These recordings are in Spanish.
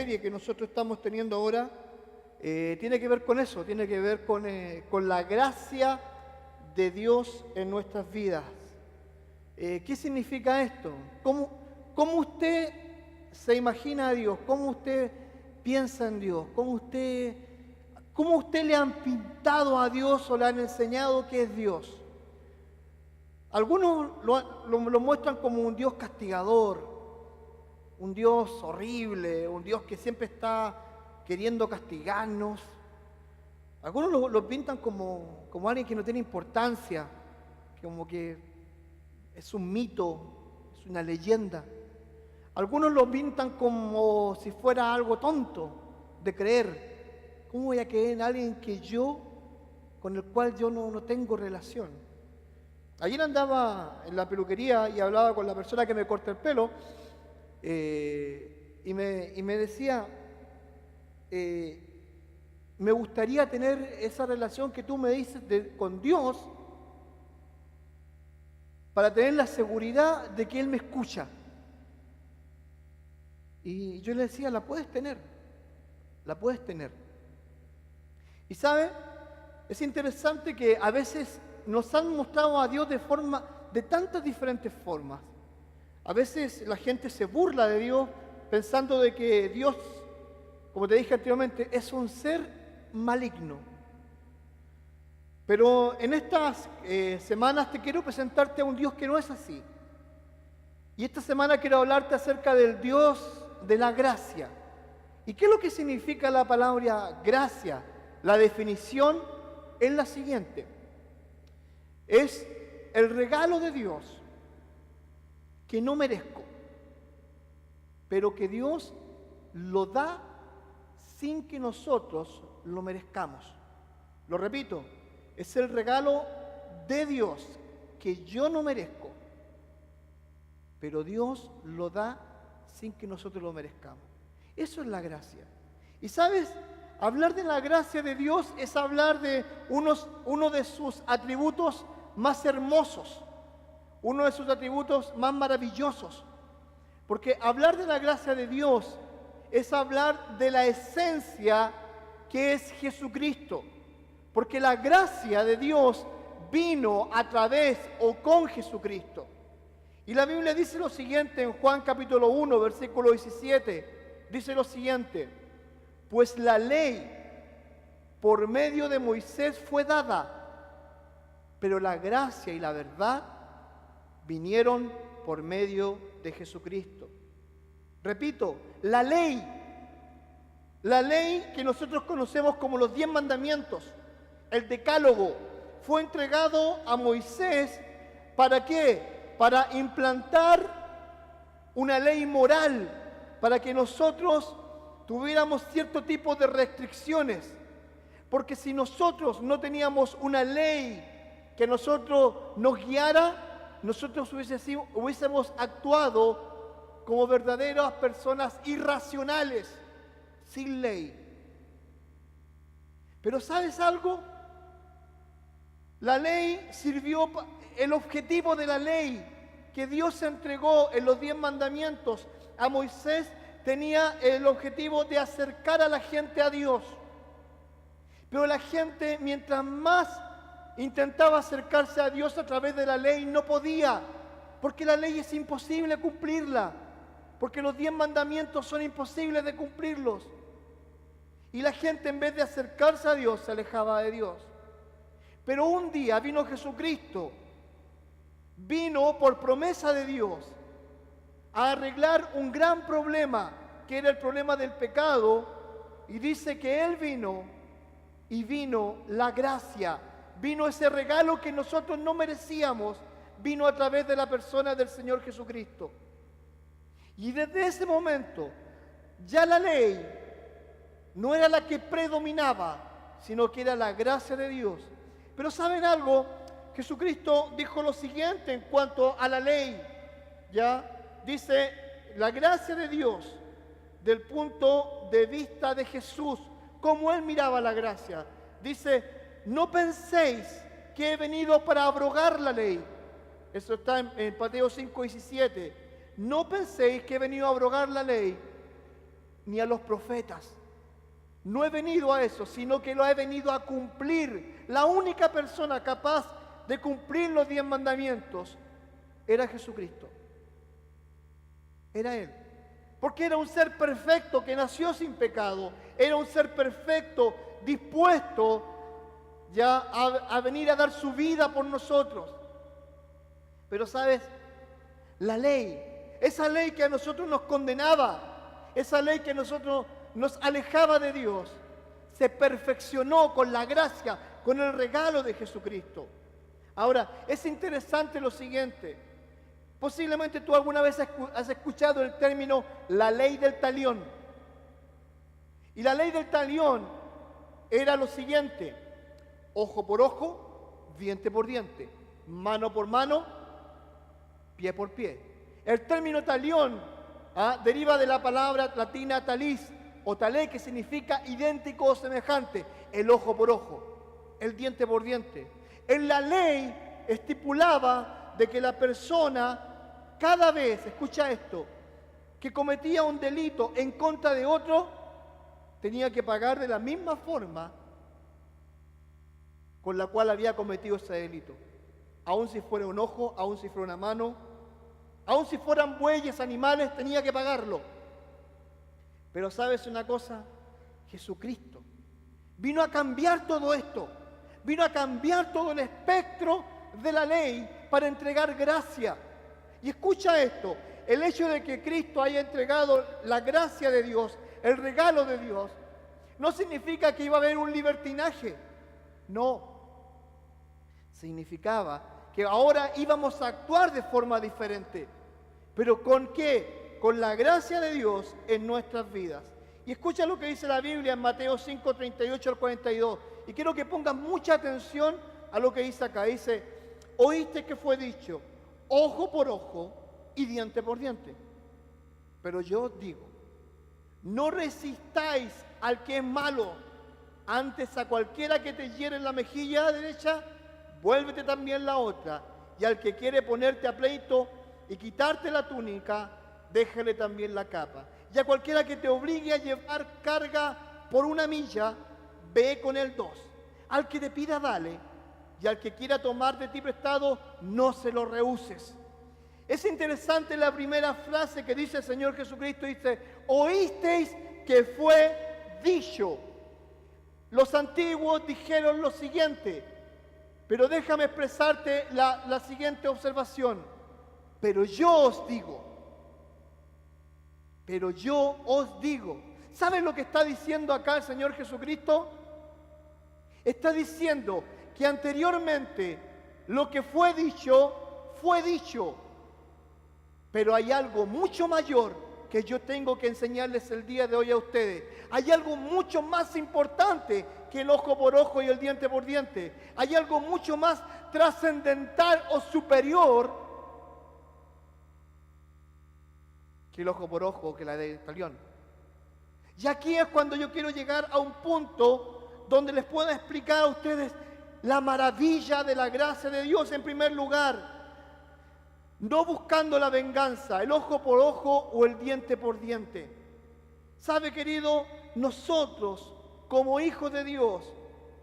serie que nosotros estamos teniendo ahora tiene que ver con eso, tiene que ver con la gracia de Dios en nuestras vidas. ¿Qué significa esto? ¿Cómo usted se imagina a Dios? ¿Cómo usted piensa en Dios? ¿Cómo usted le han pintado a Dios o le han enseñado qué es Dios? Algunos lo muestran como un Dios castigador, un Dios horrible, un Dios que siempre está queriendo castigarnos. Algunos lo pintan como alguien que no tiene importancia, como que es un mito, es una leyenda. Algunos lo pintan como si fuera algo tonto de creer. ¿Cómo voy a creer en alguien con el cual yo no tengo relación? Ayer andaba en la peluquería y hablaba con la persona que me corta el pelo y me decía, me gustaría tener esa relación que tú me dices con Dios para tener la seguridad de que Él me escucha. Y yo le decía, la puedes tener. Y ¿sabe? Es interesante que a veces nos han mostrado a Dios de tantas diferentes formas. A veces la gente se burla de Dios pensando de que Dios, como te dije anteriormente, es un ser maligno. Pero en estas semanas te quiero presentarte a un Dios que no es así. Y esta semana quiero hablarte acerca del Dios de la gracia. ¿Y qué es lo que significa la palabra gracia? La definición es la siguiente. Es el regalo de Dios que no merezco, pero que Dios lo da sin que nosotros lo merezcamos. Lo repito, es el regalo de Dios que yo no merezco, pero Dios lo da sin que nosotros lo merezcamos. Eso es la gracia. Y sabes, hablar de la gracia de Dios es hablar de uno de sus atributos más hermosos, uno de sus atributos más maravillosos. Porque hablar de la gracia de Dios es hablar de la esencia que es Jesucristo. Porque la gracia de Dios vino a través o con Jesucristo. Y la Biblia dice lo siguiente en Juan capítulo 1, versículo 17. Dice lo siguiente: pues la ley por medio de Moisés fue dada, pero la gracia y la verdad vinieron por medio de Jesucristo. Repito, la ley que nosotros conocemos como los 10 mandamientos, el decálogo, fue entregado a Moisés. ¿Para qué? Para implantar una ley moral, para que nosotros tuviéramos cierto tipo de restricciones. Porque si nosotros no teníamos una ley que nosotros nos guiara, nosotros hubiésemos actuado como verdaderas personas irracionales, sin ley. Pero ¿sabes algo? La ley sirvió, el objetivo de la ley que Dios entregó en los 10 mandamientos a Moisés tenía el objetivo de acercar a la gente a Dios. Pero la gente, mientras más intentaba acercarse a Dios a través de la ley, no podía, porque la ley es imposible cumplirla, porque los 10 mandamientos son imposibles de cumplirlos. Y la gente, en vez de acercarse a Dios, se alejaba de Dios. Pero un día vino Jesucristo, vino por promesa de Dios a arreglar un gran problema, que era el problema del pecado, y dice que Él vino, y vino la gracia, vino ese regalo que nosotros no merecíamos, vino a través de la persona del Señor Jesucristo. Y desde ese momento, ya la ley no era la que predominaba, sino que era la gracia de Dios. Pero ¿saben algo? Jesucristo dijo lo siguiente en cuanto a la ley, ¿ya? Dice, la gracia de Dios, del punto de vista de Jesús, cómo Él miraba la gracia. Dice, no penséis que he venido para abrogar la ley. Eso está en Mateo 5:17. No penséis que he venido a abrogar la ley, ni a los profetas. No he venido a eso, sino que lo he venido a cumplir. La única persona capaz de cumplir los 10 mandamientos era Jesucristo. Era Él. Porque era un ser perfecto que nació sin pecado. Era un ser perfecto, dispuesto ya a venir a dar su vida por nosotros. Pero ¿sabes? La ley, esa ley que a nosotros nos condenaba, esa ley que a nosotros nos alejaba de Dios, se perfeccionó con la gracia, con el regalo de Jesucristo. Ahora, es interesante lo siguiente. Posiblemente tú alguna vez has escuchado el término la ley del talión. Y la ley del talión era lo siguiente: ojo por ojo, diente por diente, mano por mano, pie por pie. El término talión deriva de la palabra latina talis o talé, que significa idéntico o semejante, el ojo por ojo, el diente por diente. En la ley estipulaba de que la persona, cada vez, escucha esto, que cometía un delito en contra de otro, tenía que pagar de la misma forma con la cual había cometido ese delito. Aun si fuera un ojo, aun si fuera una mano, aun si fueran bueyes, animales, tenía que pagarlo. Pero ¿sabes una cosa? Jesucristo vino a cambiar todo esto. Vino a cambiar todo el espectro de la ley para entregar gracia. Y escucha esto, el hecho de que Cristo haya entregado la gracia de Dios, el regalo de Dios, no significa que iba a haber un libertinaje. No. Significaba que ahora íbamos a actuar de forma diferente. ¿Pero con qué? Con la gracia de Dios en nuestras vidas. Y escucha lo que dice la Biblia en Mateo 5, 38 al 42. Y quiero que pongan mucha atención a lo que dice acá. Dice: oíste que fue dicho, ojo por ojo y diente por diente. Pero yo os digo, no resistáis al que es malo, antes a cualquiera que te hiere en la mejilla derecha, vuélvete también la otra. Y al que quiere ponerte a pleito y quitarte la túnica, déjale también la capa. Y a cualquiera que te obligue a llevar carga por 1 milla, ve con él 2. Al que te pida, dale. Y al que quiera tomar de ti prestado, no se lo rehuses. Es interesante la primera frase que dice el Señor Jesucristo. Dice: oísteis que fue dicho. Los antiguos dijeron lo siguiente, pero déjame expresarte la siguiente observación. Pero yo os digo. Pero yo os digo. ¿Saben lo que está diciendo acá el Señor Jesucristo? Está diciendo que anteriormente lo que fue dicho, pero hay algo mucho mayor que yo tengo que enseñarles el día de hoy a ustedes. Hay algo mucho más importante que el ojo por ojo y el diente por diente. Hay algo mucho más trascendental o superior que el ojo por ojo, que la ley del talión. Y aquí es cuando yo quiero llegar a un punto donde les pueda explicar a ustedes la maravilla de la gracia de Dios. En primer lugar, no buscando la venganza, el ojo por ojo o el diente por diente. ¿Sabe, querido? Nosotros, como hijos de Dios,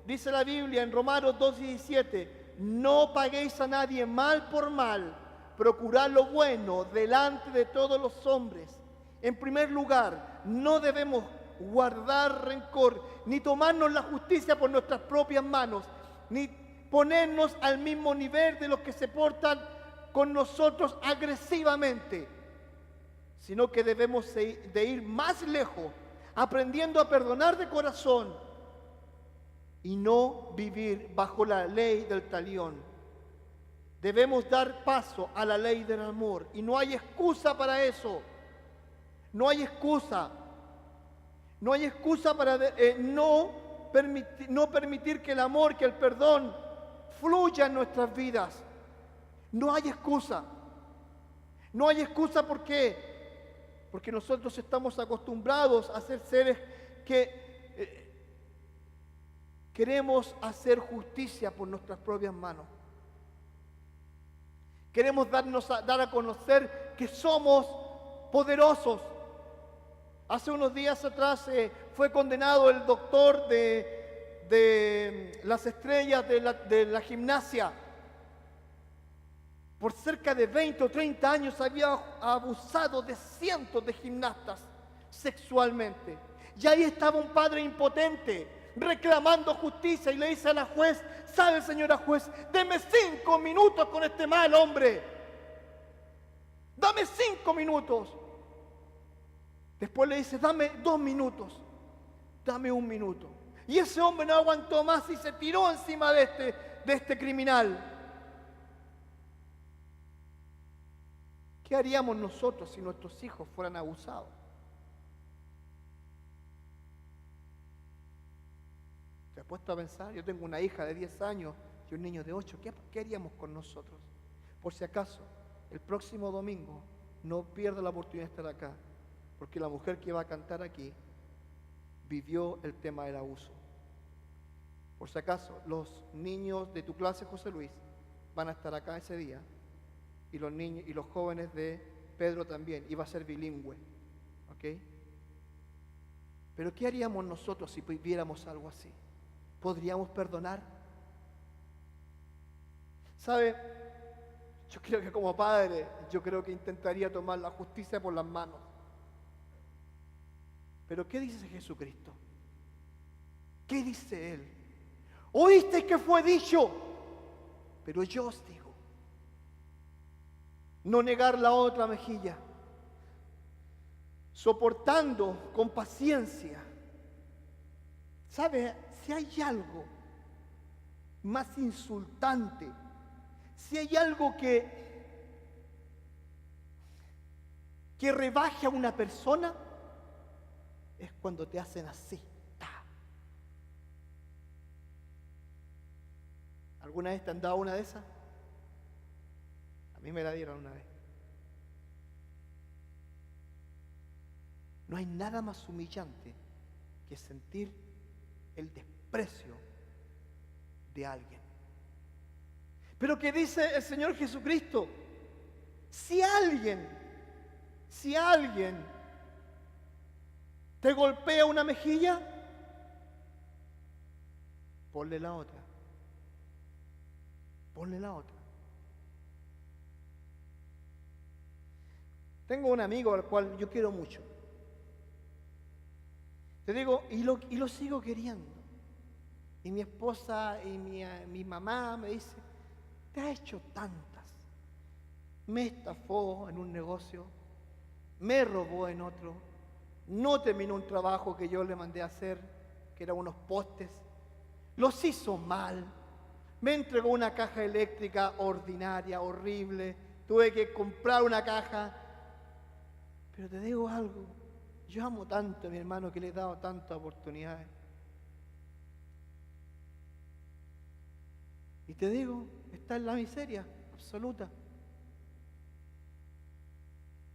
dice la Biblia en Romanos 2:17, no paguéis a nadie mal por mal, procurad lo bueno delante de todos los hombres. En primer lugar, no debemos guardar rencor, ni tomarnos la justicia por nuestras propias manos, ni ponernos al mismo nivel de los que se portan con nosotros agresivamente, sino que debemos de ir más lejos, aprendiendo a perdonar de corazón y no vivir bajo la ley del talión. Debemos dar paso a la ley del amor y no hay excusa para eso. No hay excusa. No hay excusa para no permitir que el amor, que el perdón fluya en nuestras vidas. No hay excusa. No hay excusa. ¿Por qué? Porque nosotros estamos acostumbrados a ser seres que queremos hacer justicia por nuestras propias manos. Queremos dar a conocer que somos poderosos. Hace unos días atrás fue condenado el doctor de las estrellas de la gimnasia. Por cerca de 20 o 30 años había abusado de cientos de gimnastas sexualmente. Y ahí estaba un padre impotente reclamando justicia y le dice a la juez: ¿sabe, señora juez? Deme 5 minutos con este mal hombre. Dame 5 minutos. Después le dice: dame 2 minutos. Dame 1 minuto. Y ese hombre no aguantó más y se tiró encima de este criminal. ¿Qué haríamos nosotros si nuestros hijos fueran abusados? ¿Te has puesto a pensar? Yo tengo una hija de 10 años y un niño de 8. ¿Qué haríamos con nosotros? Por si acaso, el próximo domingo no pierda la oportunidad de estar acá, porque la mujer que va a cantar aquí vivió el tema del abuso. Por si acaso, los niños de tu clase, José Luis, van a estar acá ese día, y los niños y los jóvenes de Pedro también, y va a ser bilingüe, ¿ok? Pero ¿qué haríamos nosotros si viviéramos algo así? ¿Podríamos perdonar? ¿Sabe? Yo creo que como padre, yo creo que intentaría tomar la justicia por las manos. Pero ¿qué dice Jesucristo? ¿Qué dice Él? Oísteis que fue dicho, pero yo os digo, no negar la otra mejilla, soportando con paciencia. ¿Sabe? Si hay algo más insultante, si hay algo que rebaje a una persona, es cuando te hacen así. ¿Alguna vez te han dado una de esas? A mí me la dieron una vez. No hay nada más humillante que sentir el desprecio de alguien. Pero ¿qué dice el Señor Jesucristo? Si alguien te golpea una mejilla, ponle la otra. Ponle la otra. Tengo un amigo al cual yo quiero mucho. Te digo, y lo sigo queriendo. Y mi esposa y mi mamá me dice: te ha hecho tantas. Me estafó en un negocio, me robó en otro, no terminó un trabajo que yo le mandé a hacer, que eran unos postes, los hizo mal, me entregó una caja eléctrica ordinaria, horrible, tuve que comprar una caja. Pero te digo algo, yo amo tanto a mi hermano que le he dado tantas oportunidades. Y te digo, está en la miseria absoluta,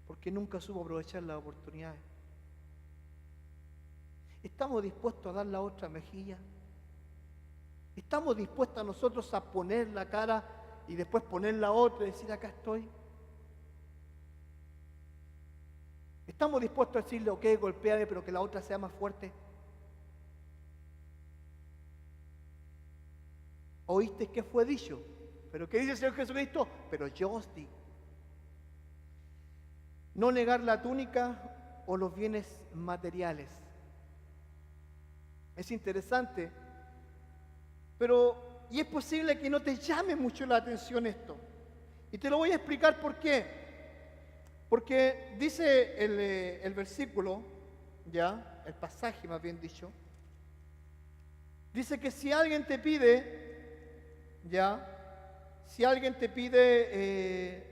porque nunca supo aprovechar las oportunidades. ¿Estamos dispuestos a dar la otra mejilla? ¿Estamos dispuestos nosotros a poner la cara y después poner la otra y decir: acá estoy? ¿Estamos dispuestos a decirle: ok, golpéame, pero que la otra sea más fuerte? ¿Oíste que fue dicho? ¿Pero qué dice el Señor Jesucristo? Pero yo os digo. No negar la túnica o los bienes materiales. Es interesante, pero y es posible que no te llame mucho la atención esto. Y te lo voy a explicar por qué. Porque dice el versículo, ya, el pasaje más bien dicho, dice que si alguien te pide, ya, si alguien te pide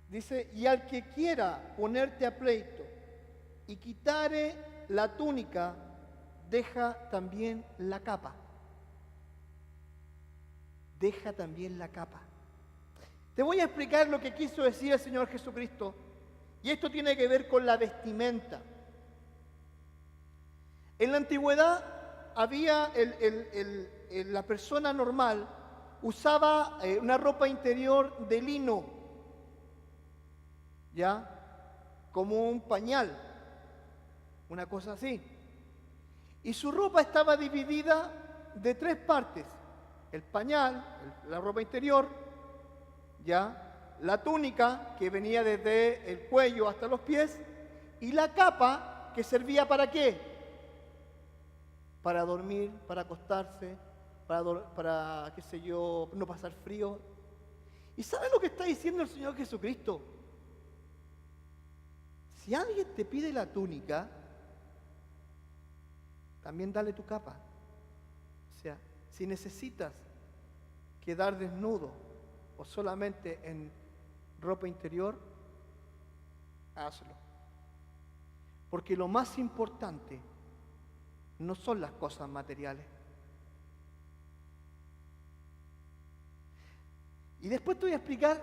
dice: y al que quiera ponerte a pleito y quitare la túnica, deja también la capa. Deja también la capa. Te voy a explicar lo que quiso decir el Señor Jesucristo. Y esto tiene que ver con la vestimenta. En la antigüedad había la persona normal usaba una ropa interior de lino, ¿ya? Como un pañal, una cosa así. Y su ropa estaba dividida de 3 partes: el pañal, la ropa interior, ¿ya? La túnica, que venía desde el cuello hasta los pies, y la capa, que servía ¿para qué? Para dormir, para acostarse, para qué sé yo, no pasar frío. ¿Y sabe lo que está diciendo el Señor Jesucristo? Si alguien te pide la túnica, también dale tu capa. O sea, si necesitas quedar desnudo o solamente en ropa interior, hazlo. Porque lo más importante no son las cosas materiales. Y después te voy a explicar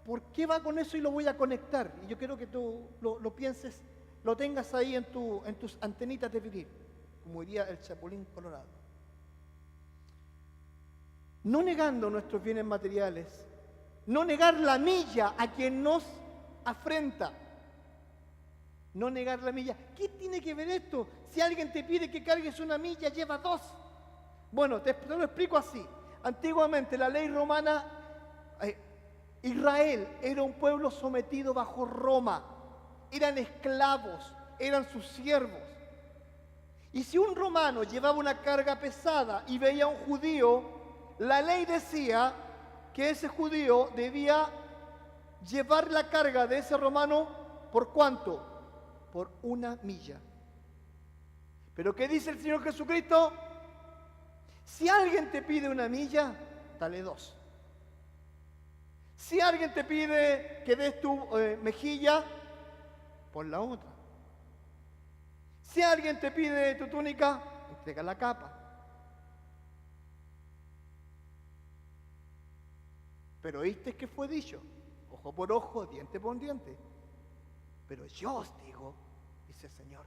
por qué va con eso y lo voy a conectar. Y yo quiero que tú lo pienses, lo tengas ahí en tus antenitas de vivir, como diría el Chapulín Colorado. No negando nuestros bienes materiales, no negar la milla a quien nos afrenta. No negar la milla. ¿Qué tiene que ver esto? Si alguien te pide que cargues una milla, lleva 2. Bueno, te lo explico así. Antiguamente, la ley romana, Israel era un pueblo sometido bajo Roma. Eran esclavos, eran sus siervos. Y si un romano llevaba una carga pesada y veía a un judío, la ley decía que ese judío debía llevar la carga de ese romano, ¿por cuánto? Por 1 milla. Pero ¿qué dice el Señor Jesucristo? Si alguien te pide 1 milla, dale 2. Si alguien te pide que des tu mejilla, pon la otra. Si alguien te pide tu túnica, entrega la capa. Pero oíste que fue dicho, ojo por ojo, diente por diente. Pero yo os digo, dice el Señor.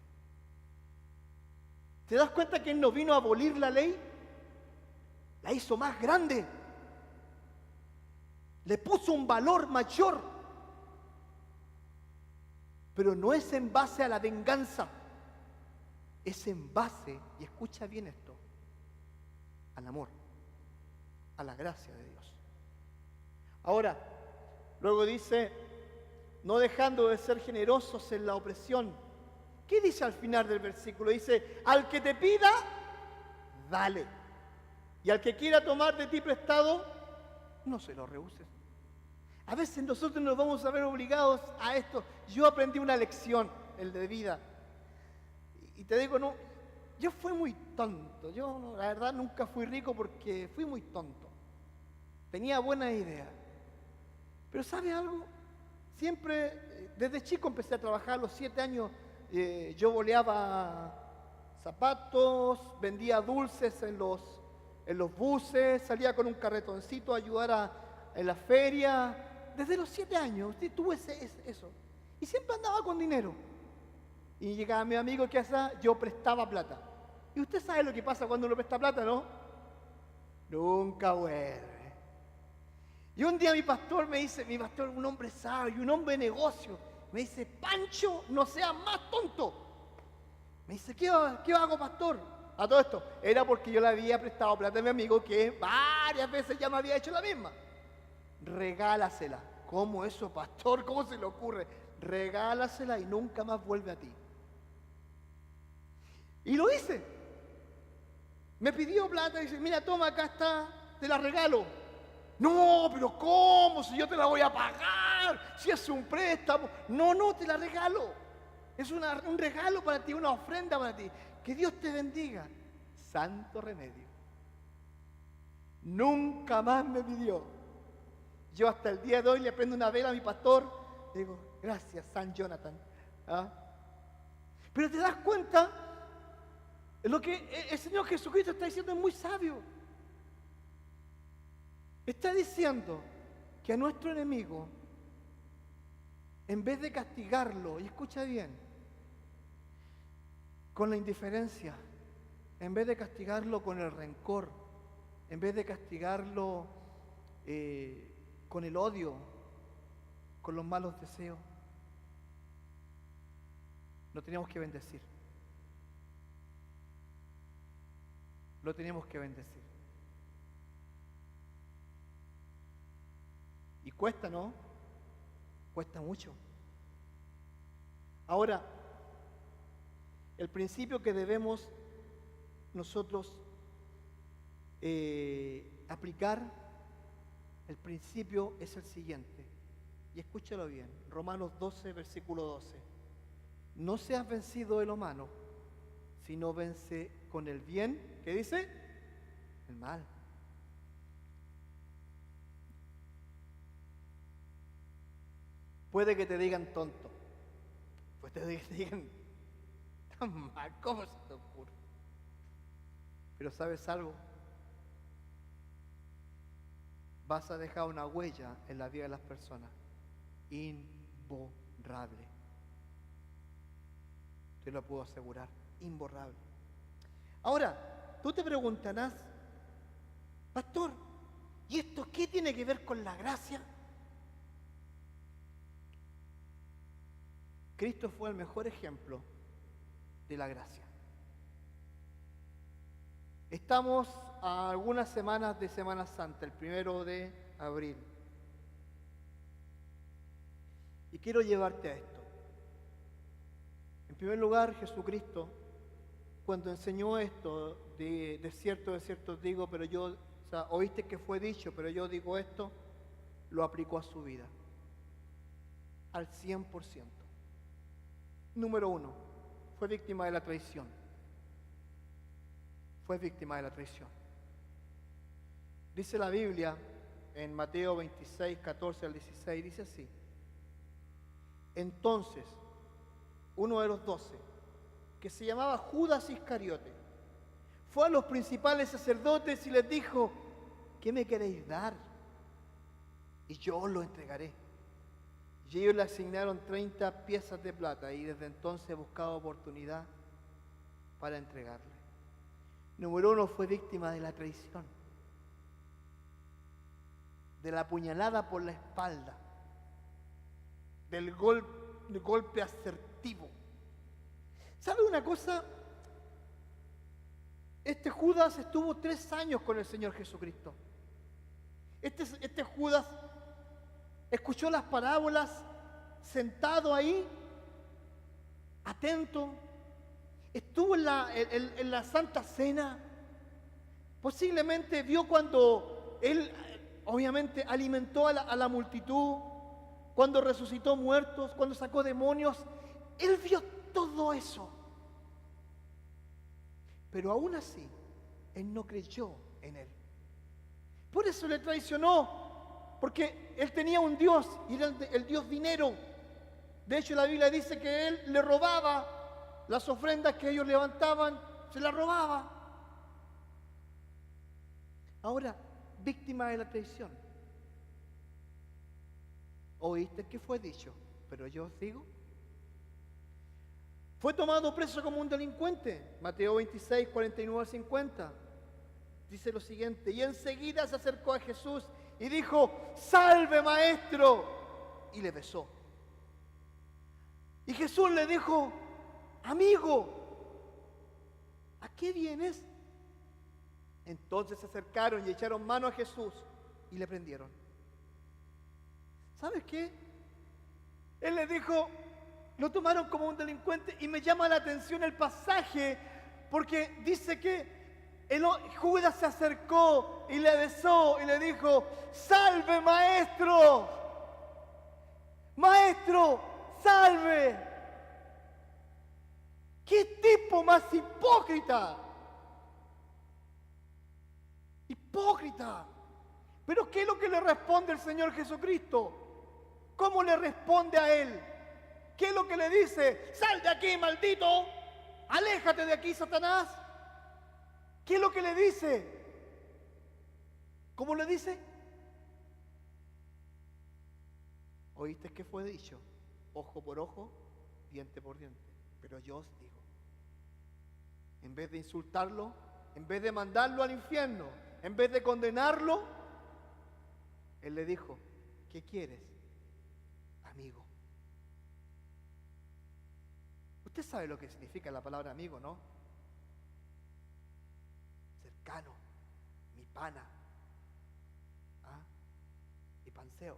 ¿Te das cuenta que Él no vino a abolir la ley? La hizo más grande. Le puso un valor mayor. Pero no es en base a la venganza. Es en base, y escucha bien esto, al amor, a la gracia de Dios. Ahora, luego dice, no dejando de ser generosos en la opresión. ¿Qué dice al final del versículo? Dice, al que te pida, dale. Y al que quiera tomar de ti prestado, no se lo rehuses. A veces nosotros nos vamos a ver obligados a esto. Yo aprendí una lección, el de vida. Y te digo, no, yo fui muy tonto. Yo, la verdad, nunca fui rico porque fui muy tonto. Tenía buena idea. Pero ¿sabe algo? Siempre, desde chico empecé a trabajar, a los 7 años yo boleaba zapatos, vendía dulces en los buses, salía con un carretoncito a ayudar en la feria. Desde los 7 años tuve eso. Y siempre andaba con dinero. Y llegaba mi amigo que hacía, yo prestaba plata. Y usted sabe lo que pasa cuando uno presta plata, ¿no? Nunca vuelve. Y un día mi pastor me dice, un hombre sabio, un hombre de negocio, me dice, Pancho, no seas más tonto. Me dice, ¿qué hago, pastor? A todo esto, era porque yo le había prestado plata a mi amigo que varias veces ya me había hecho la misma. Regálasela. ¿Cómo eso, pastor? ¿Cómo se le ocurre? Regálasela y nunca más vuelve a ti. Y lo hice. Me pidió plata y dice, mira, toma, acá está, te la regalo. No, pero ¿cómo? Si yo te la voy a pagar, si es un préstamo. No, te la regalo. Es un regalo para ti, una ofrenda para ti. Que Dios te bendiga. Santo remedio. Nunca más me pidió. Yo hasta el día de hoy le prendo una vela a mi pastor. Le digo, gracias, San Jonathan. ¿Ah? Pero te das cuenta, lo que el Señor Jesucristo está diciendo es muy sabio. Está diciendo que a nuestro enemigo, en vez de castigarlo, y escucha bien, con la indiferencia, en vez de castigarlo con el rencor, en vez de castigarlo con el odio, con los malos deseos, lo teníamos que bendecir. Lo teníamos que bendecir. Y cuesta, ¿no? Cuesta mucho. Ahora, el principio que debemos nosotros aplicar, el principio es el siguiente. Y escúchalo bien, Romanos 12, versículo 12. No seas vencido de lo malo, sino vence con el bien, ¿qué dice? El mal. Puede que te digan tonto, puede que te digan tan mal, ¿cómo se te ocurre? Pero ¿sabes algo? Vas a dejar una huella en la vida de las personas imborrable. Te lo puedo asegurar, imborrable. Ahora, tú te preguntarás, pastor, ¿y esto qué tiene que ver con la gracia? Cristo fue el mejor ejemplo de la gracia. Estamos a algunas semanas de Semana Santa, el 1 de abril. Y quiero llevarte a esto. En primer lugar, Jesucristo, cuando enseñó esto, de cierto os digo, pero yo, oíste que fue dicho, pero yo digo esto, lo aplicó a su vida. Al 100%. Número 1, fue víctima de la traición. Fue víctima de la traición. Dice la Biblia en Mateo 26, 14 al 16, dice así. Entonces, uno de los 12, que se llamaba Judas Iscariote, fue a los principales sacerdotes y les dijo, ¿qué me queréis dar? Y yo os lo entregaré. Y ellos le asignaron 30 piezas de plata y desde entonces he buscado oportunidad para entregarle. Número 1, fue víctima de la traición, de la puñalada por la espalda, del golpe asertivo. ¿Sabe una cosa? Este Judas estuvo 3 años con el Señor Jesucristo. Este Judas escuchó las parábolas sentado ahí, atento. Estuvo en la Santa Cena. Posiblemente vio cuando Él, obviamente, alimentó a la multitud, cuando resucitó muertos, cuando sacó demonios. Él vio todo eso. Pero aún así, Él no creyó en Él. Por eso le traicionó, porque Él tenía un Dios, y era el Dios dinero. De hecho, la Biblia dice que Él le robaba las ofrendas que ellos levantaban, se las robaba. Ahora, víctima de la traición. ¿Oíste que fue dicho? Pero yo os digo. Fue tomado preso como un delincuente. Mateo 26, 49 al 50. Dice lo siguiente. Y enseguida se acercó a Jesús y dijo, salve maestro. Y le besó. Y Jesús le dijo, amigo, ¿a qué vienes? Entonces se acercaron y echaron mano a Jesús y le prendieron. ¿Sabes qué? Él le dijo, lo tomaron como un delincuente, y me llama la atención el pasaje porque dice que Judas se acercó y le besó y le dijo, salve maestro, maestro, salve. ¿Qué tipo más hipócrita? Hipócrita. Pero ¿qué es lo que le responde el Señor Jesucristo? ¿Cómo le responde a él? ¿Qué es lo que le dice? Sal de aquí, maldito. Aléjate de aquí, Satanás. ¿Qué es lo que le dice? ¿Cómo le dice? ¿Oíste qué fue dicho? Ojo por ojo, diente por diente. Pero yo os digo, en vez de insultarlo, en vez de mandarlo al infierno, en vez de condenarlo, él le dijo, ¿qué quieres, amigo? Usted sabe lo que significa la palabra amigo, ¿no? Cercano, mi pana, ¿ah? Mi panceo,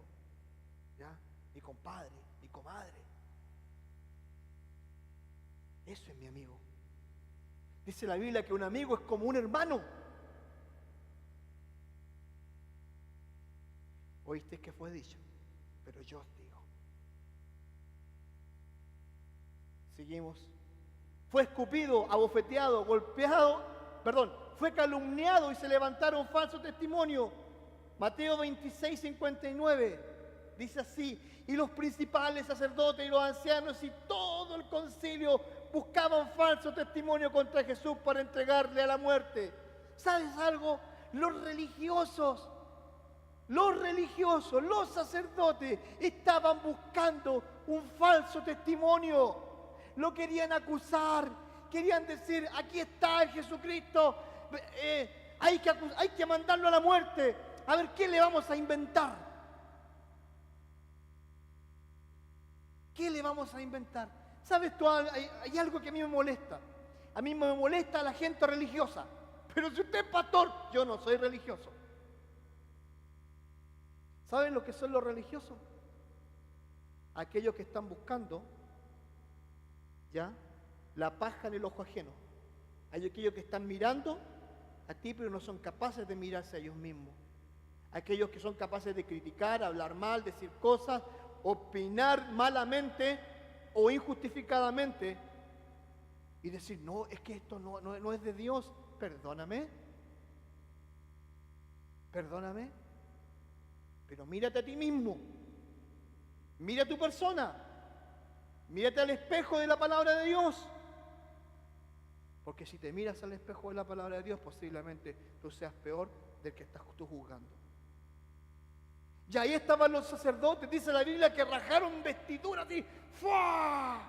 ¿ya? Mi compadre, mi comadre. Eso es mi amigo. Dice la Biblia que un amigo es como un hermano. Oíste que fue dicho, pero yo os digo. Seguimos. Fue escupido, abofeteado, golpeado, fue calumniado y se levantaron falsos testimonios. Mateo 26, 59. Dice así, y los principales sacerdotes y los ancianos y todo el concilio buscaban falso testimonio contra Jesús para entregarle a la muerte. ¿Sabes algo? Los religiosos, los sacerdotes estaban buscando un falso testimonio. Lo querían acusar, querían decir, aquí está el Jesucristo, hay que mandarlo a la muerte. A ver, ¿qué le vamos a inventar? ¿Qué le vamos a inventar? ¿Sabes tú? Hay algo que a mí me molesta. A mí me molesta la gente religiosa. Pero si usted es pastor, yo no soy religioso. ¿Saben lo que son los religiosos? Aquellos que están buscando, ¿ya?, la paja en el ojo ajeno. Hay aquellos que están mirando a ti, pero no son capaces de mirarse a ellos mismos. Aquellos que son capaces de criticar, hablar mal, decir cosas, opinar malamente o injustificadamente y decir, no, es que esto no es de Dios. Perdóname, pero mírate a ti mismo, mira a tu persona, mírate al espejo de la palabra de Dios, porque si te miras al espejo de la palabra de Dios, posiblemente tú seas peor del que estás tú juzgando. Y ahí estaban los sacerdotes, dice la Biblia, que rajaron vestiduras y ¡fua!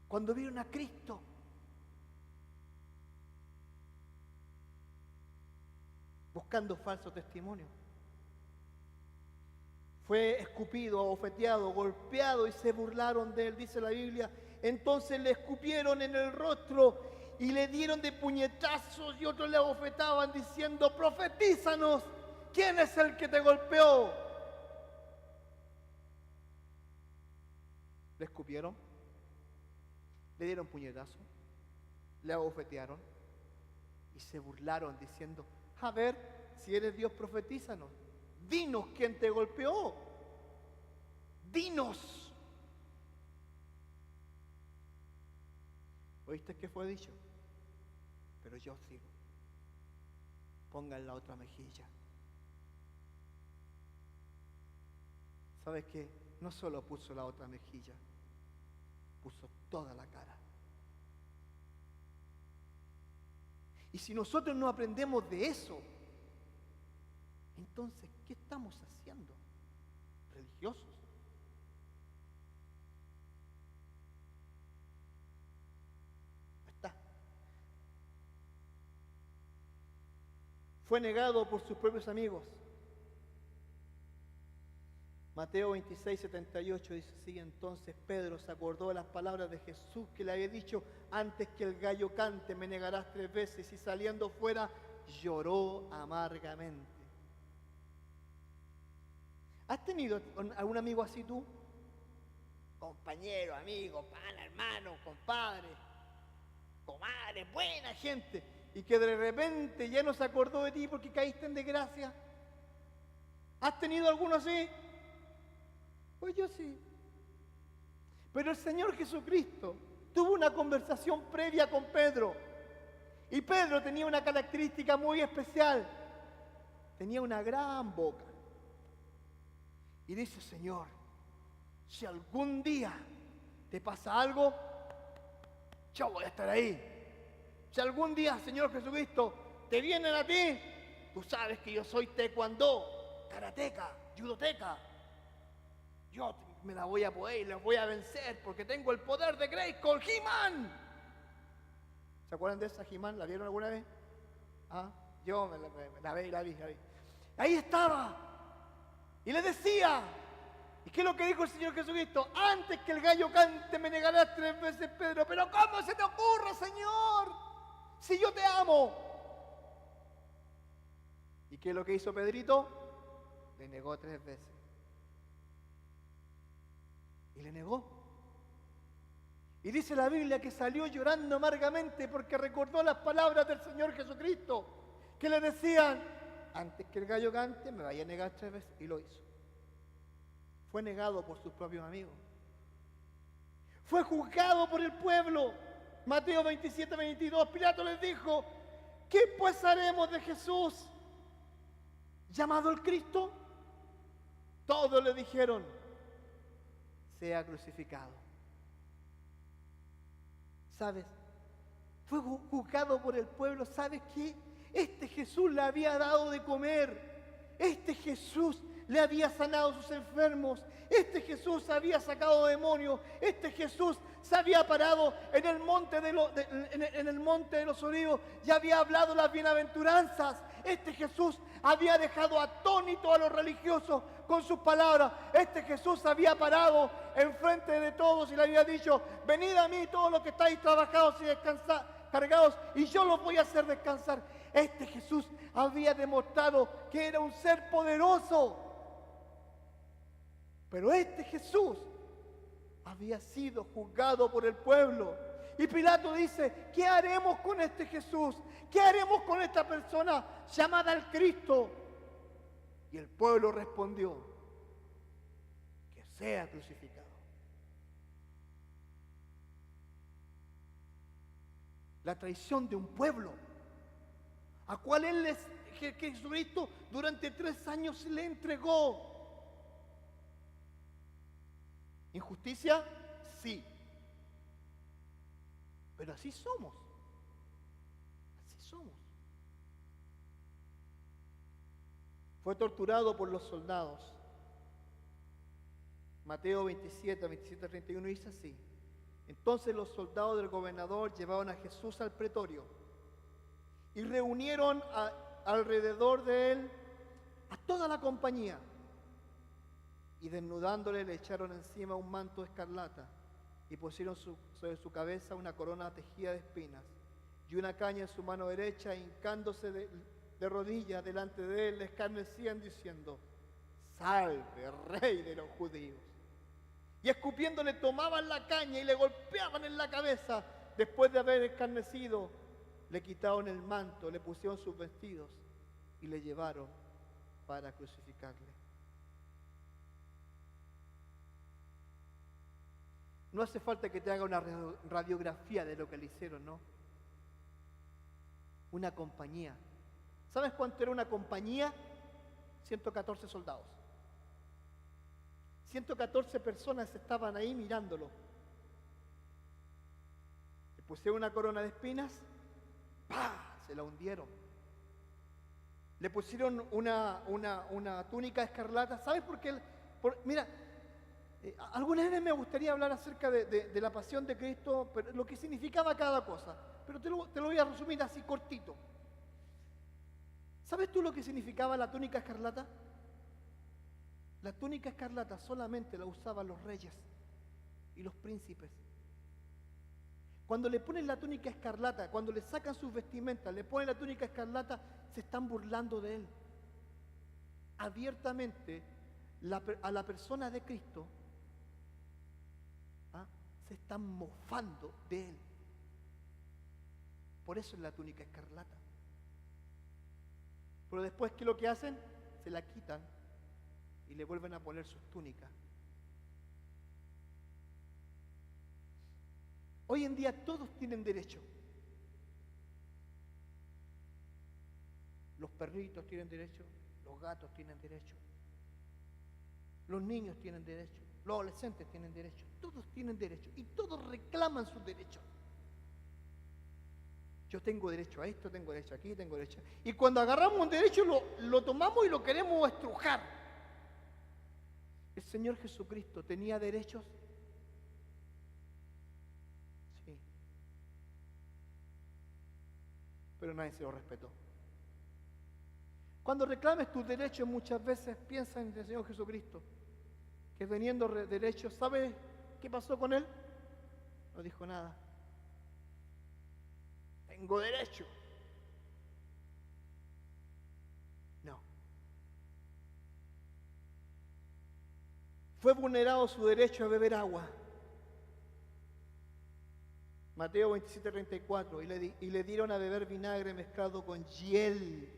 Cuando vieron a Cristo. Buscando falso testimonio. Fue escupido, abofeteado, golpeado y se burlaron de él, dice la Biblia. Entonces le escupieron en el rostro y le dieron de puñetazos y otros le abofetaban diciendo, profetízanos. ¿Quién es el que te golpeó? Le escupieron, le dieron puñetazos, le abofetearon y se burlaron diciendo, a ver, si eres Dios, profetízanos. Dinos quién te golpeó. Dinos. ¿Oíste qué fue dicho? Pero yo os digo, pongan la otra mejilla. ¿Sabes qué? No solo puso la otra mejilla, puso toda la cara. Y si nosotros no aprendemos de eso, entonces, ¿qué estamos haciendo? ¿Religiosos? Está. Fue negado por sus propios amigos. Mateo 26, 78 dice así, entonces Pedro se acordó de las palabras de Jesús que le había dicho, antes que el gallo cante me negarás 3 veces, y saliendo fuera lloró amargamente. ¿Has tenido algún amigo así tú? Compañero, amigo, pana, hermano, compadre, comadre, buena gente, y que de repente ya no se acordó de ti porque caíste en desgracia. ¿Has tenido alguno así? Pues yo sí. Pero el Señor Jesucristo tuvo una conversación previa con Pedro. Y Pedro tenía una característica muy especial. Tenía una gran boca. Y dice, Señor, si algún día te pasa algo, yo voy a estar ahí. Si algún día, Señor Jesucristo, te vienen a ti, tú sabes que yo soy taekwondo, karateca, judoteca. Yo me la voy a poder y la voy a vencer porque tengo el poder de Grayskull, He-Man. ¿Se acuerdan de esa He-Man? ¿La vieron alguna vez? ¿Ah? Yo la vi. Ahí estaba. Y le decía, ¿y qué es lo que dijo el Señor Jesucristo? Antes que el gallo cante me negarás 3 veces, Pedro. Pero ¿cómo se te ocurre, Señor? Si yo te amo. ¿Y qué es lo que hizo Pedrito? Le negó 3 veces. Y le negó. Y dice la Biblia que salió llorando amargamente porque recordó las palabras del Señor Jesucristo, que le decían, antes que el gallo cante, me vaya a negar 3 veces. Y lo hizo. Fue negado por sus propios amigos. Fue juzgado por el pueblo. Mateo 27, 22, Pilato les dijo, ¿qué pues haremos de Jesús, llamado el Cristo? Todos le dijeron, sea crucificado. ¿Sabes? Fue juzgado por el pueblo. ¿Sabes qué? Este Jesús le había dado de comer. Este Jesús le había sanado a sus enfermos. Este Jesús había sacado demonios. Este Jesús se había parado en el monte de los Olivos y había hablado las bienaventuranzas. Este Jesús había dejado atónito a los religiosos con sus palabras. Este Jesús había parado enfrente de todos y le había dicho, venid a mí todos los que estáis trabajados y cargados, y yo los voy a hacer descansar. Este Jesús había demostrado que era un ser poderoso. Pero este Jesús había sido juzgado por el pueblo. Y Pilato dice, ¿qué haremos con este Jesús? ¿Qué haremos con esta persona llamada el Cristo? Y el pueblo respondió, que sea crucificado. La traición de un pueblo, a cual Jesucristo durante 3 años le entregó. ¿Injusticia? Sí. Pero así somos. Así somos. Fue torturado por los soldados. Mateo 27, 31 dice así. Entonces los soldados del gobernador llevaron a Jesús al pretorio y reunieron alrededor de él a toda la compañía. Y desnudándole le echaron encima un manto escarlata y pusieron sobre su cabeza una corona tejida de espinas y una caña en su mano derecha, hincándose de rodillas delante de él, le escarnecían diciendo, salve, rey de los judíos. Y escupiéndole tomaban la caña y le golpeaban en la cabeza. Después de haber escarnecido, le quitaron el manto, le pusieron sus vestidos y le llevaron para crucificarle. No hace falta que te haga una radiografía de lo que le hicieron, ¿no? Una compañía. ¿Sabes cuánto era una compañía? 114 soldados. 114 personas estaban ahí mirándolo. Le pusieron una corona de espinas, ¡pah!, se la hundieron. Le pusieron una túnica escarlata. ¿Sabes por qué? Mira, algunas veces me gustaría hablar acerca de la pasión de Cristo, pero lo que significaba cada cosa. Pero te lo voy a resumir así cortito. ¿Sabes tú lo que significaba la túnica escarlata? La túnica escarlata solamente la usaban los reyes y los príncipes. Cuando le ponen la túnica escarlata, cuando le sacan sus vestimentas, le ponen la túnica escarlata, se están burlando de él. Abiertamente, a la persona de Cristo, se están mofando de él. Por eso es la túnica escarlata. Pero después, ¿qué es lo que hacen? Se la quitan y le vuelven a poner sus túnicas. Hoy en día todos tienen derecho. Los perritos tienen derecho, los gatos tienen derecho, los niños tienen derecho, los adolescentes tienen derecho, todos tienen derecho y todos reclaman sus derechos. Yo tengo derecho a esto, tengo derecho aquí, tengo derecho. Y cuando agarramos un derecho lo tomamos y lo queremos estrujar. ¿El Señor Jesucristo tenía derechos? Sí. Pero nadie se lo respetó. Cuando reclames tus derechos muchas veces piensa en el Señor Jesucristo, que teniendo derechos, ¿sabes qué pasó con él? No dijo nada. Tengo derecho. No. Fue vulnerado su derecho a beber agua. Mateo 27:34, y le dieron a beber vinagre mezclado con hiel,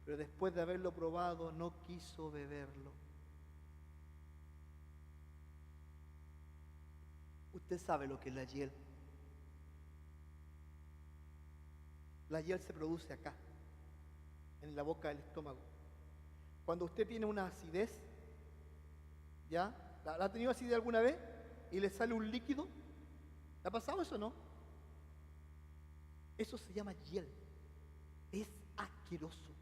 pero después de haberlo probado no quiso beberlo. Usted sabe lo que es la hiel. La hiel se produce acá, en la boca del estómago. Cuando usted tiene una acidez, ¿ya? ¿La ha tenido acidez alguna vez? Y le sale un líquido. ¿Le ha pasado eso o no? Eso se llama hiel. Es asqueroso.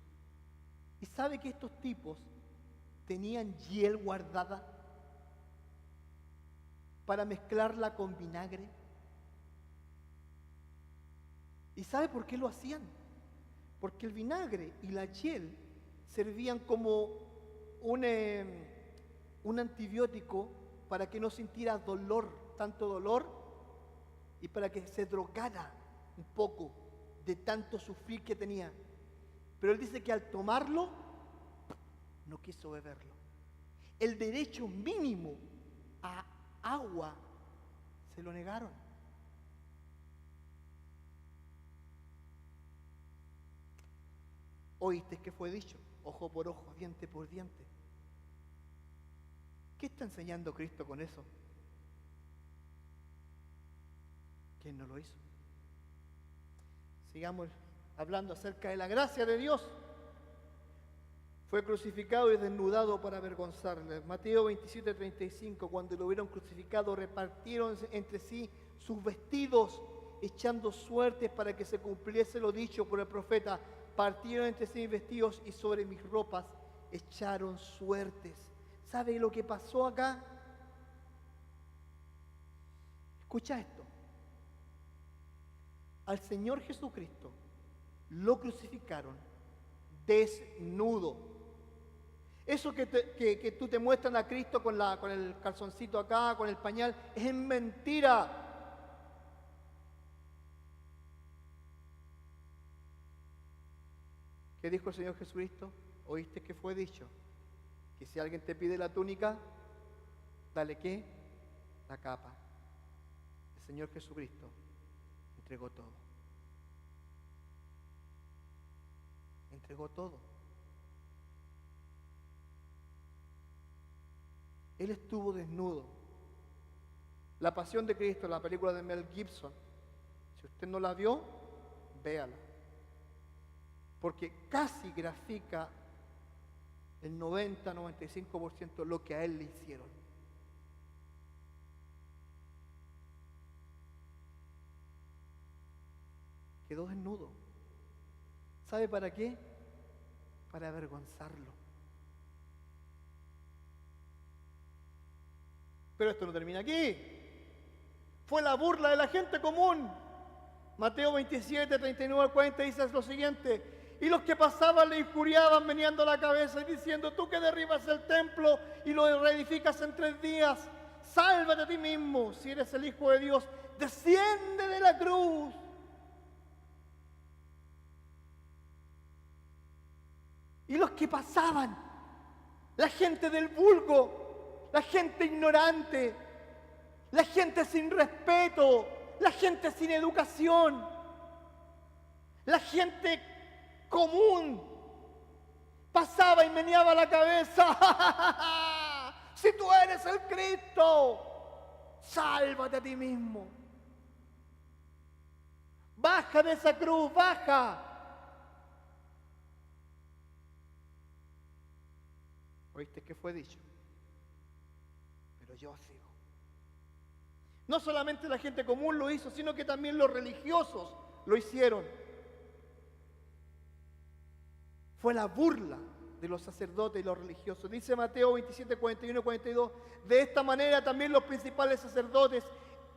¿Y sabe que estos tipos tenían hiel guardada para mezclarla con vinagre? ¿Y sabe por qué lo hacían? Porque el vinagre y la hiel servían como un antibiótico para que no sintiera dolor, tanto dolor, y para que se drogara un poco de tanto sufrir que tenía. Pero él dice que al tomarlo, no quiso beberlo. El derecho mínimo a agua se lo negaron. Oíste que fue dicho, ojo por ojo, diente por diente. ¿Qué está enseñando Cristo con eso? ¿Quién no lo hizo? Sigamos hablando acerca de la gracia de Dios. Fue crucificado y desnudado para avergonzarle. Mateo 27:35, cuando lo hubieron crucificado, repartieron entre sí sus vestidos, echando suertes para que se cumpliese lo dicho por el profeta. Partieron entre sí mis vestidos y sobre mis ropas echaron suertes. ¿Sabe lo que pasó acá? Escucha esto. Al Señor Jesucristo lo crucificaron desnudo. Eso que tú te muestran a Cristo con el calzoncito acá, con el pañal, es mentira. ¿Qué dijo el Señor Jesucristo? ¿Oíste que fue dicho? Que si alguien te pide la túnica, dale ¿qué? La capa. El Señor Jesucristo entregó todo. Entregó todo. Él estuvo desnudo. La Pasión de Cristo, la película de Mel Gibson, si usted no la vio, véala. Porque casi grafica el 90-95% lo que a él le hicieron. Quedó desnudo. ¿Sabe para qué? Para avergonzarlo. Pero esto no termina aquí. Fue la burla de la gente común. Mateo 27:39-40 dice lo siguiente: y los que pasaban le injuriaban meneando la cabeza y diciendo: tú que derribas el templo y lo reedificas en 3 días, sálvate a ti mismo, si eres el Hijo de Dios, desciende de la cruz. Y los que pasaban, la gente del vulgo, la gente ignorante, la gente sin respeto, la gente sin educación, la gente común, pasaba y meneaba la cabeza. Si tú eres el Cristo, sálvate a ti mismo. Baja de esa cruz, baja. ¿Oíste qué fue dicho? Pero yo sigo. No solamente la gente común lo hizo, sino que también los religiosos lo hicieron. Fue la burla de los sacerdotes y los religiosos. Dice Mateo 27:41-42, de esta manera también los principales sacerdotes,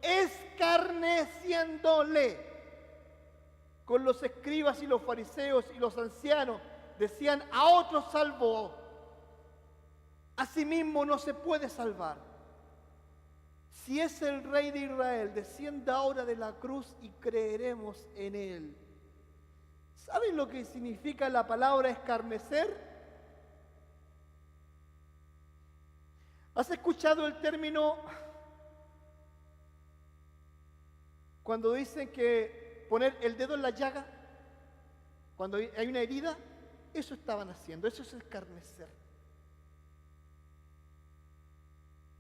escarneciéndole con los escribas y los fariseos y los ancianos, decían, a otro salvó, a sí mismo no se puede salvar. Si es el Rey de Israel, descienda ahora de la cruz y creeremos en Él. ¿Saben lo que significa la palabra escarnecer? ¿Has escuchado el término cuando dicen que poner el dedo en la llaga? Cuando hay una herida, eso estaban haciendo, eso es escarnecer.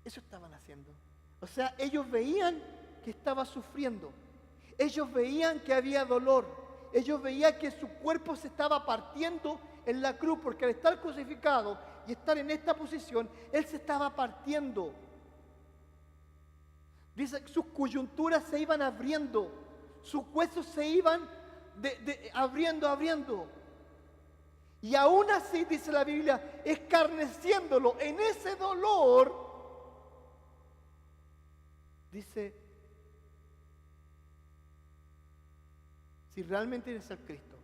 Eso estaban haciendo. O sea, ellos veían que estaba sufriendo, ellos veían que había dolor, ellos veían que su cuerpo se estaba partiendo en la cruz, porque al estar crucificado y estar en esta posición, Él se estaba partiendo. Dice, sus coyunturas se iban abriendo, sus huesos se iban abriendo. Y aún así, dice la Biblia, escarneciéndolo en ese dolor, dice, si realmente eres el Cristo,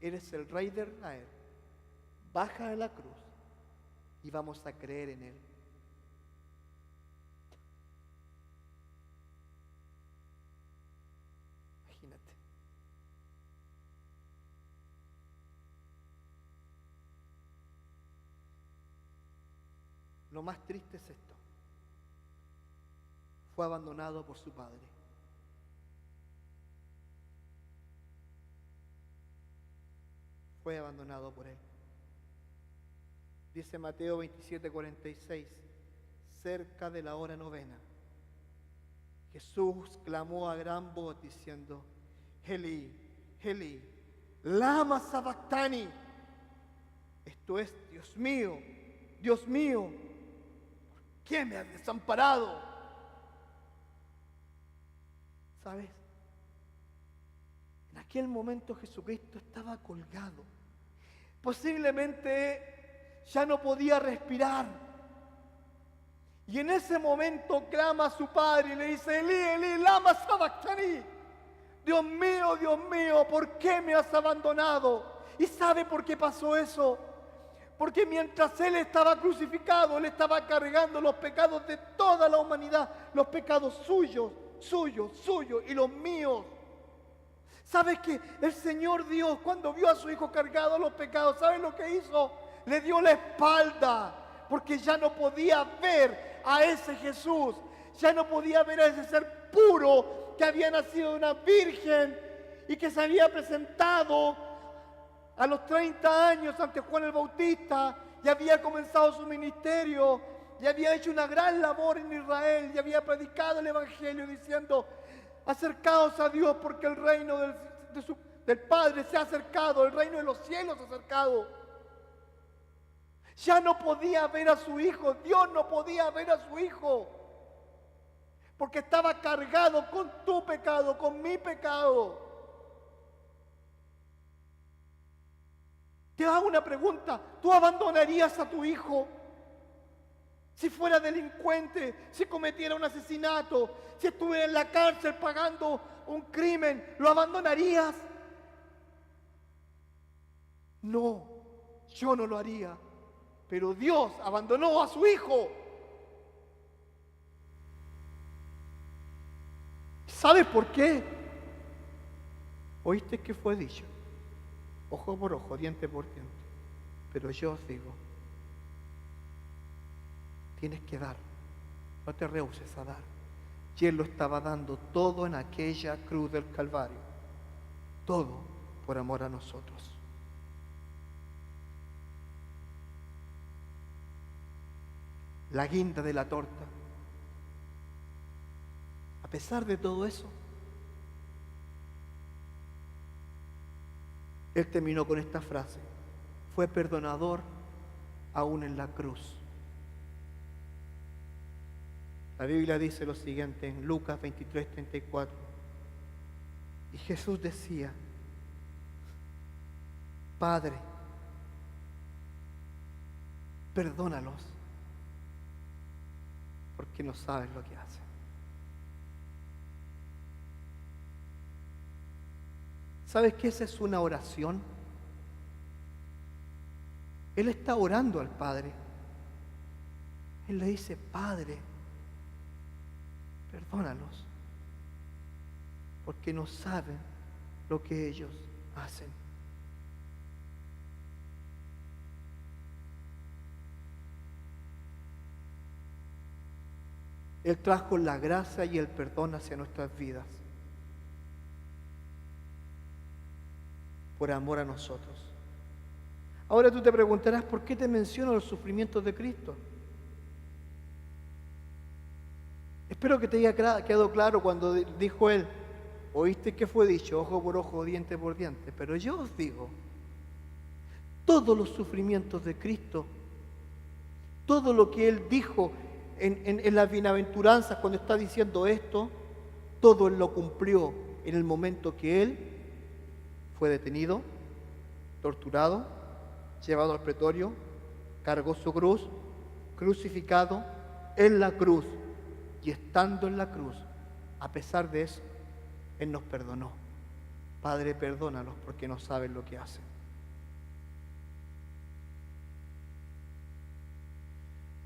eres el Rey de Israel, baja de la cruz y vamos a creer en Él. Imagínate. Lo más triste es esto. Fue abandonado por su padre. Fue abandonado por él. Dice Mateo 27:46, cerca de la hora novena, Jesús clamó a gran voz diciendo, Eli, Eli, lama sabactani. Esto es, Dios mío, ¿por qué me has desamparado? ¿Sabes? En aquel momento Jesucristo estaba colgado. Posiblemente ya no podía respirar. Y en ese momento clama a su padre y le dice, Eli, Eli, lama sabactani. Dios mío, ¿por qué me has abandonado? ¿Y sabe por qué pasó eso? Porque mientras Él estaba crucificado, Él estaba cargando los pecados de toda la humanidad, los pecados suyos y los míos. ¿Sabes que el Señor Dios, cuando vio a su Hijo cargado los pecados, ¿sabes lo que hizo? Le dio la espalda, porque ya no podía ver a ese Jesús, ya no podía ver a ese ser puro que había nacido de una virgen y que se había presentado a los 30 años ante Juan el Bautista y había comenzado su ministerio y había hecho una gran labor en Israel y había predicado el Evangelio diciendo, acercaos a Dios porque el reino del Padre se ha acercado, el reino de los cielos se ha acercado. Ya no podía ver a su Hijo, Dios no podía ver a su Hijo, porque estaba cargado con tu pecado, con mi pecado. Te hago una pregunta, ¿tú abandonarías a tu hijo? Si fuera delincuente, si cometiera un asesinato, si estuviera en la cárcel pagando un crimen, ¿lo abandonarías? No, yo no lo haría. Pero Dios abandonó a su hijo. ¿Sabes por qué? ¿Oíste qué fue dicho? Ojo por ojo, diente por diente. Pero yo os digo, tienes que dar, no te rehuses a dar. Y Él lo estaba dando todo en aquella cruz del Calvario, todo por amor a nosotros. La guinda de la torta, a pesar de todo eso, Él terminó con esta frase, fue perdonador aún en la cruz. La Biblia dice lo siguiente en Lucas 23:34. Y Jesús decía, Padre, perdónalos, porque no saben lo que hacen. ¿Sabes que esa es una oración? Él está orando al Padre. Él le dice: Padre, perdónalos, porque no saben lo que ellos hacen. Él trajo la gracia y el perdón hacia nuestras vidas por amor a nosotros. Ahora tú te preguntarás: ¿por qué te menciono los sufrimientos de Cristo? Espero que te haya quedado claro cuando dijo Él: oíste que fue dicho, ojo por ojo, diente por diente. Pero yo os digo, todos los sufrimientos de Cristo, todo lo que Él dijo en las bienaventuranzas cuando está diciendo esto, todo Él lo cumplió en el momento que Él fue detenido, torturado, llevado al pretorio, cargó su cruz, crucificado en la cruz. Y estando en la cruz, a pesar de eso, Él nos perdonó. Padre, perdónalos porque no saben lo que hacen.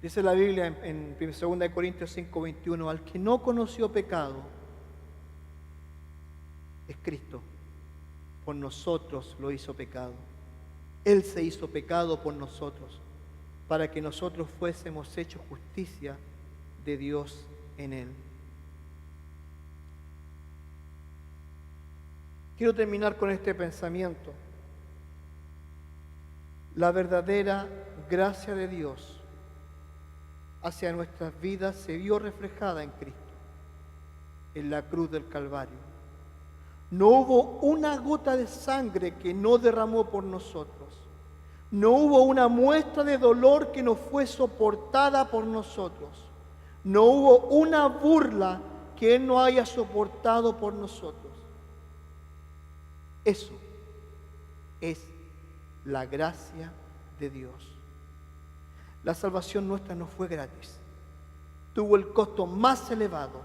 Dice la Biblia en 2 Corintios 5:21: al que no conoció pecado es Cristo. Por nosotros lo hizo pecado. Él se hizo pecado por nosotros, para que nosotros fuésemos hechos justicia de Dios en Él. Quiero terminar con este pensamiento. La verdadera gracia de Dios hacia nuestras vidas se vio reflejada en Cristo, en la cruz del Calvario. No hubo una gota de sangre que no derramó por nosotros. No hubo una muestra de dolor que no fue soportada por nosotros. No hubo una burla que Él no haya soportado por nosotros. Eso es la gracia de Dios. La salvación nuestra no fue gratis. Tuvo el costo más elevado,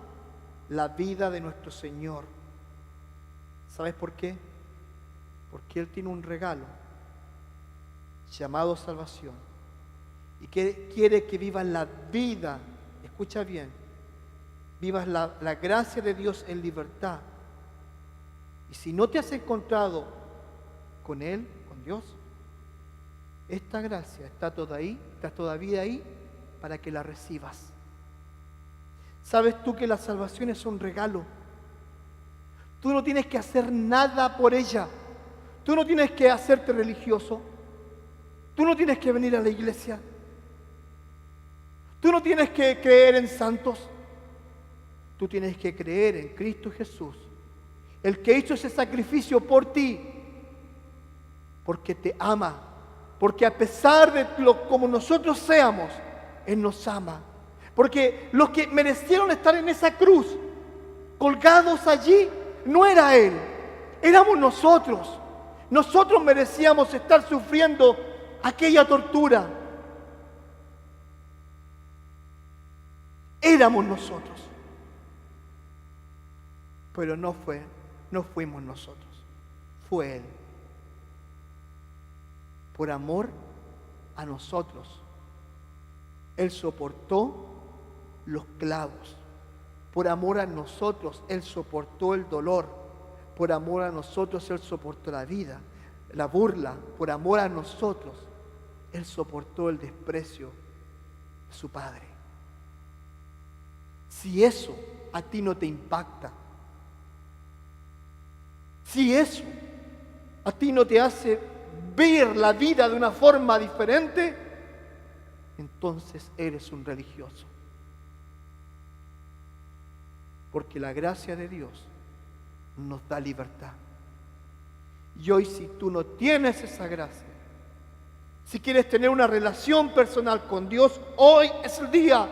la vida de nuestro Señor. ¿Sabes por qué? Porque Él tiene un regalo llamado salvación y que quiere que vivas la vida, escucha bien, vivas la gracia de Dios en libertad. Y si no te has encontrado con Él, con Dios, esta gracia está todavía ahí para que la recibas. ¿Sabes tú que la salvación es un regalo? Tú no tienes que hacer nada por ella. Tú no tienes que hacerte religioso. Tú no tienes que venir a la iglesia. Tú no tienes que creer en santos. Tú tienes que creer en Cristo Jesús, el que hizo ese sacrificio por ti, porque te ama, porque a pesar de como nosotros seamos, Él nos ama. Porque los que merecieron estar en esa cruz, colgados allí, no era Él, éramos nosotros. Nosotros merecíamos estar sufriendo aquella tortura. Éramos nosotros. Pero no fuimos nosotros, fue Él. Por amor a nosotros, Él soportó los clavos. Por amor a nosotros, Él soportó el dolor. Por amor a nosotros, Él soportó la vida, la burla. Por amor a nosotros, Él soportó el desprecio de su Padre. Si eso a ti no te impacta, si eso a ti no te hace ver la vida de una forma diferente, entonces eres un religioso. Porque la gracia de Dios nos da libertad. Y hoy, si tú no tienes esa gracia, si quieres tener una relación personal con Dios, hoy es el día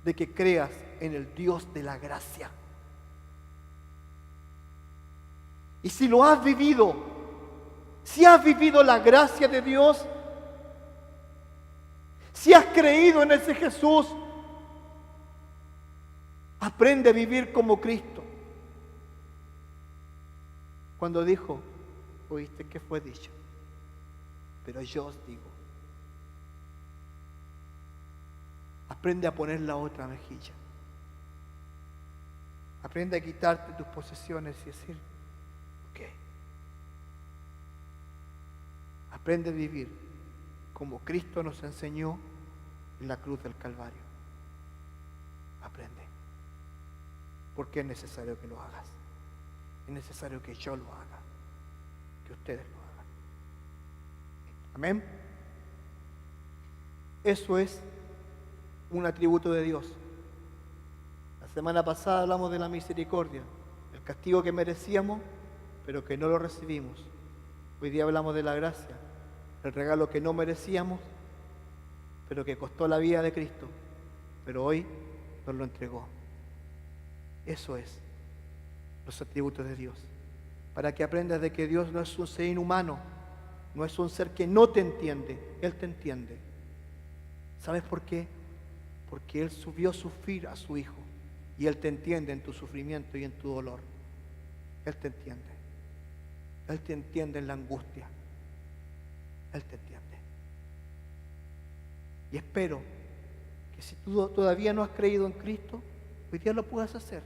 de que creas en el Dios de la gracia. Y si lo has vivido, si has vivido la gracia de Dios, si has creído en ese Jesús, aprende a vivir como Cristo. Cuando dijo, oíste que fue dicho, Pero yo os digo, aprende a poner la otra mejilla. Aprende a quitarte tus posesiones y decir, ok. Aprende a vivir como Cristo nos enseñó en la cruz del Calvario. Aprende. Porque es necesario que lo hagas. Es necesario que yo lo haga. Que ustedes lo hagan. Amén. Eso es un atributo de Dios. La semana pasada hablamos de la misericordia, el castigo que merecíamos, pero que no lo recibimos. Hoy día hablamos de la gracia, el regalo que no merecíamos, pero que costó la vida de Cristo, pero hoy nos lo entregó. Eso es los atributos de Dios. Para que aprendas de que Dios no es un ser inhumano, no es un ser que no te entiende, Él te entiende. ¿Sabes por qué? Porque Él subió a sufrir a su Hijo y Él te entiende en tu sufrimiento y en tu dolor. Él te entiende. Él te entiende en la angustia. Él te entiende. Y espero que si tú todavía no has creído en Cristo, hoy día lo puedas hacer.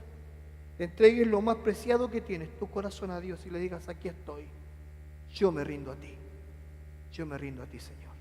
Le entregues lo más preciado que tienes, tu corazón a Dios, y le digas, aquí estoy. Yo me rindo a ti. Yo me rindo a ti, Señor.